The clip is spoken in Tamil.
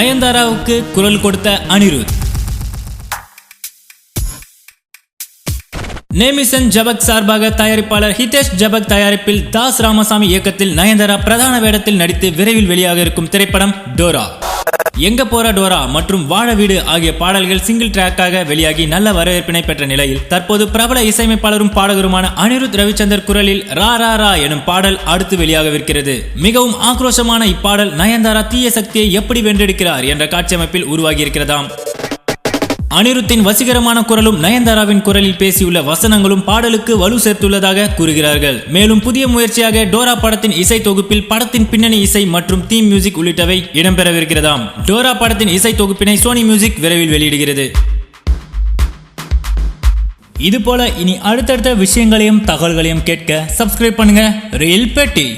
நயன்தாராவுக்கு குரல் கொடுத்த அனிருத். நேமிசன் ஜபக் சார்பாக தயாரிப்பாளர் ஹிதேஷ் ஜபக் தயாரிப்பில் தாஸ் ராமசாமி இயக்கத்தில் நயன்தாரா பிரதான வேடத்தில் நடித்து விரைவில் வெளியாக இருக்கும் திரைப்படம் டோரா. எங்க போற டோரா மற்றும் வாழ வீடு ஆகிய பாடல்கள் சிங்கிள் டிராக்காக வெளியாகி நல்ல வரவேற்பினை பெற்ற நிலையில் தற்போது பிரபல இசையமைப்பாளரும் பாடகருமான அனிருத் ரவிச்சந்தர் குரலில் ரா ரா ரா எனும் பாடல் அடுத்து வெளியாகவிருக்கிறது. மிகவும் ஆக்ரோஷமான இப்பாடல் நயன்தாரா தீய சக்தியை எப்படி வென்றெடுக்கிறார் என்ற காட்சியமைப்பில் உருவாகி இருக்கிறதாம். அனிருத்தின் வசீகரமான குரலும் நயன்தாராவின் குரலில் பேசியுள்ள வசனங்களும் பாடலுக்கு வலு சேர்த்துள்ளதாக கூறுகிறார்கள். மேலும் புதிய முயற்சியாக டோரா படத்தின் இசை தொகுப்பில் படத்தின் பின்னணி இசை மற்றும் தீம் மியூசிக் உள்ளிட்டவை இடம்பெறவிருக்கிறதாம். டோரா படத்தின் இசை தொகுப்பினை சோனி மியூசிக் விரைவில் வெளியிடுகிறது. இதுபோல இனி அடுத்தடுத்த விஷயங்களையும் தகவல்களையும் கேட்க சப்ஸ்கிரைப் பண்ணுங்க ரியல் பெட்டி.